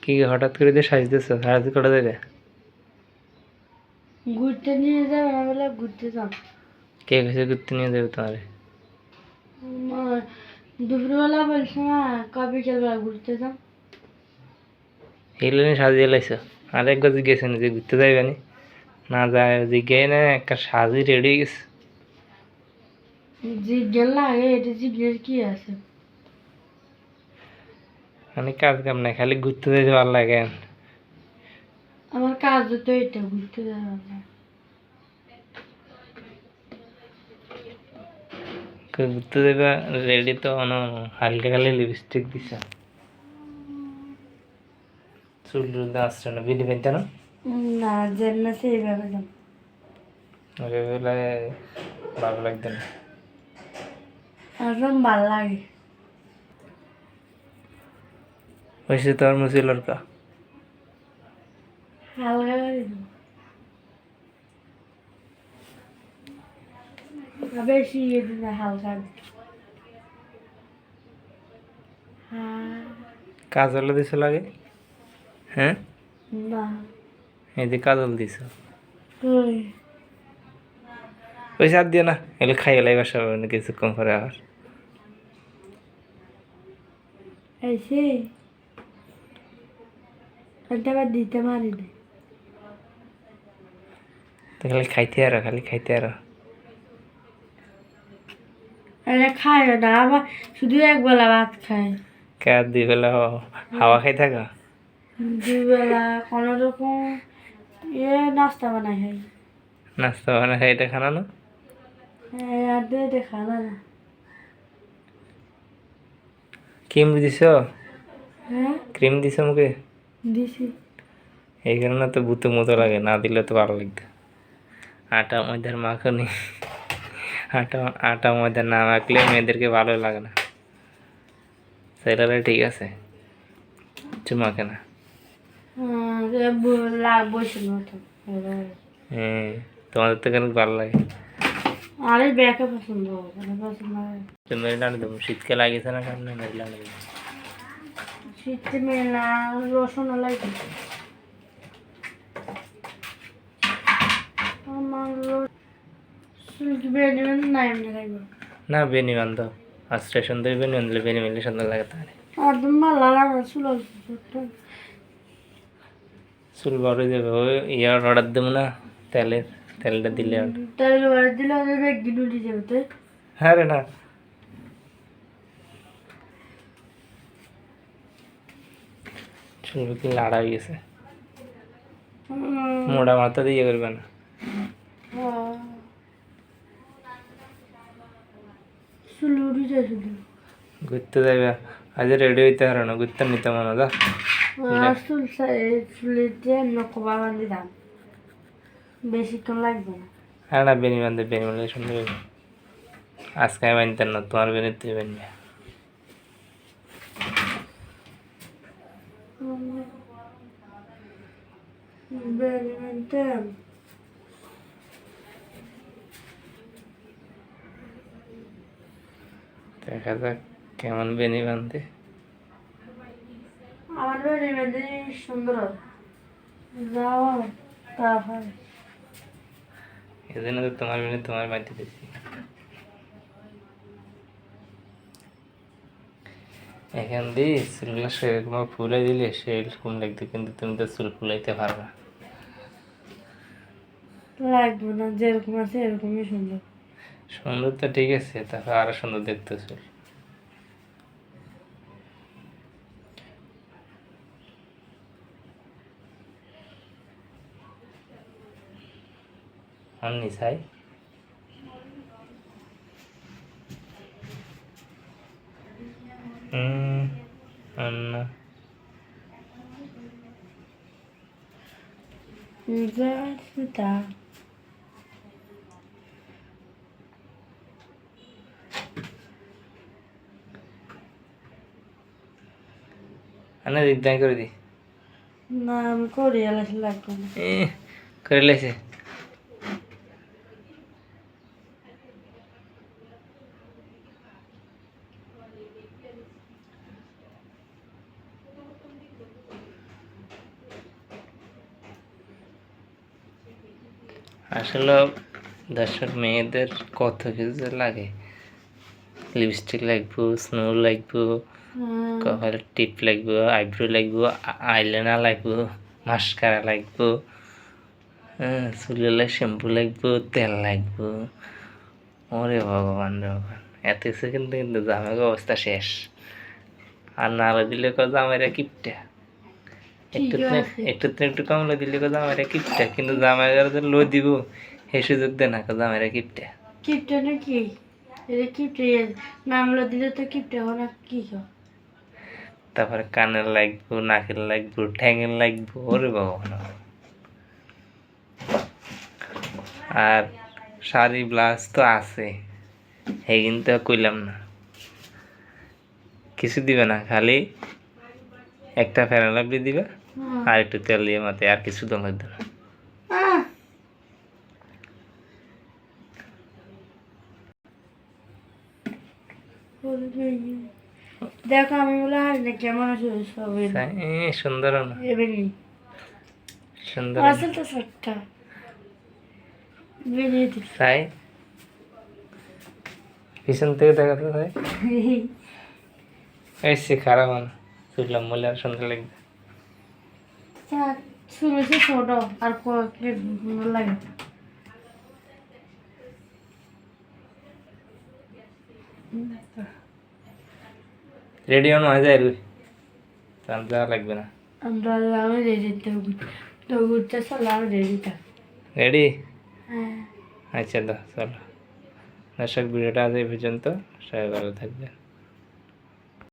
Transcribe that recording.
কি হঠাৎ করে দিয়ে সাজতেছ? সারাতে কটা যাবে? ঘুরতে নিয়ে যাবে না বলে ঘুরতে যাব। কে কেছে ঘুরতে নিয়ে যাবে তোমারে? দুপুরবেলা বলছে না কবে বিকেলবেলা ঘুরতে যাও। এগুলো নিয়ে সাজিয়ে লাইছো? আর একবার জিজ্ঞেসেন যে ঘুরতে যাইবে নি? না যায় জিজ্ঞাই না একটা সাজি রেডি হয়ে গেছে। জিজ্ঞেস লাগে এটা জিজ্ঞেস কি আছে? মানে কাজ কাম নাই, খালি ঘুরতে যাইতে ভালো লাগে। আমার কাজ তো এটা ঘুরতে যাওয়া না। ঘুরতে যাইবা রেডি তো হালকা খালি লিপস্টিক দিছ, চুল টুল আসছে না, বিডি পেনতে না না যেন না সেইভাবে যাও। ওইগুলো ভালো লাগতো না। একদম ভাল লাগে। ওইসে তোর মুসিলর কা হালকা করে দাও, বেশি ইয়ে দিন না, হালকা হ্যাঁ। কাজল দিছ লাগে? হ্যাঁ, না এই যে কাজল দিছ, কই ওই সার দিয়ে না, এগুলো খাইয়ে লাই বাসা কিছুক্ষণ পরে আবার। এসে এটা আবার দিতে পারি না। তো খালি খাইতে আরো, খালি খাইতে আরো। এটা খায় না আবার, শুধু একবেলা ভাত খায়। কে আর দুই বেলা হাওয়া খাই থাকা? দুবেলা কোনো রকম নাস্তা বানাই খাই। নাস্তা বানা খাই, এটা খানা না? আর দিয়ে খানা না। ক্রিম দিছ? হ্যাঁ ক্রিম দিছ মুখে? দিছি। এই কারণে তো ভূতের মতো লাগে, না দিলে তো ভালো লাগতো। আটা ময়দার মাখনি, আটা আটা ময়দা না মাখলে মেয়েদেরকে ভালো লাগে না। ছেলেরা ঠিক আছে, কিছু মাখে না। বসে মতো হ্যাঁ, তোমাদের তো কেন ভালো লাগে? আরে ব্যাকে পছন্দ পছন্দ হয়। তুমি রান্না দেবো, শীতকাল আগেছে না, কারণ মেরে রান্না দেবো। শীতে মেলা রসুন লাগে আমার বেনিবেন না এমনি লাগবে না বেনি বান্ধব, আর স্টেশন থেকে বেনি বান্ধলে বেনি মিললে সুন্দর লাগে। তাহলে একদম ভালো লাগে চুল চুল বড় হয়ে যাবে। ওই ইয়ার অর্ডার দেবো না, তেলের, তেলটা দিলে তাহলে বাড়ি দিলে ওদের একদিন উঠে যাবে তো। হ্যাঁ রে না, চুল কি লাড়া হয়ে গেছে, মোটা মাথা দিয়ে করবে না। চুল উঠে যায় শুধু। ঘুরতে যাবে আজ, রেডি হইতে পারো না, ঘুরতে নিতে মনে যা। আর চুলিতে নকবা বান্ধি দাম, বেশিক্ষণ লাগবে না। হ্যাঁ না, বেনি বান্ধে, বেনি বান্ধলে সুন্দর হবে। আজকে আমি বানতেন না, তোমার বেনি তুই বানবে। দেখা যাক কেমন বেনি বান্ধে। আমার বেড়ে সুন্দর যাও তা হয়। এই জন্য তো তোমার বেনি তোমার বাড়িতে দিচ্ছি। এখান দিয়ে চুলগুলো সেরকম ফুলে দিলে সেরকম লাগতো, কিন্তু তুমি তো চুল ফুলাইতে পারবা। লাগবে না, যেরকম আছে এরকমই সুন্দর। সুন্দর তো ঠিক আছে, তারপর আরো সুন্দর দেখতে চুল। আননি চাই আন্না তা আন্না দিকদাই করে দি। না আমি করি এলাচ লাগবে না। করে লেছে। আসলে দর্শক মেয়েদের কত কিছু লাগে, লিপস্টিক লাগবো, স্নো লাগবো, কপালে টিপ লাগবো, আইব্রো লাগবো, আইলাইনার লাগবো, মাস্কারা লাগবো, হ্যাঁ, চুলের শ্যাম্পু লাগবো, তেল লাগবো। ওরে ভগবান রে ভগবান, এত কিছু কিন্তু কিন্তু জামাইয়ের অবস্থা শেষ। আর নাড়া দিলে কো জামাইরা কিপটা, একটু কমলে দিলে কো জামাইরা কিপটা, কিন্তু জামাইরা যে লো দিব সেই সুযোগ দেয় না, কো জামাইরা কিপটা। কিপটা নাকি? এটা কিপটে নামলো দিলে তো কিপটে হবে না কি হয়? তারপরে কানের লাগবো, নাকের লাগবো, ঠ্যাঙের লাগবো, ওরে ভগবান। আর শাড়ি ব্লাউজ তো আছে, এই কিন্তু কইলাম না, কিছু দিবে না, খালি একটা ফেরা লাভলি দিবে আর একটু তেল দিয়ে মাথায়, আর কিছু তো লাগবে না। দেখো আমি বলে হারি না কেমন আছে সব সুন্দর না, এবেলি সুন্দর আসল তো সবটা বেরিয়ে দিল। তাই পিছন থেকে দেখাতে তাই এসছি খারাপ না, চুললাম বলে আর সুন্দর লাগবে। শুনেছি ছোট আর কয়েক লাগে। রেডি হন হয়ে যায় রুই, তার যাওয়া লাগবে না। আমি রেডি তো ঘুরতে চলো আমি রেডি থাক। রেডি? হ্যাঁ আচ্ছা চলো দর্শক, ভিডিওটা আজ এই পর্যন্ত, সবাই ভালো থাকবেন।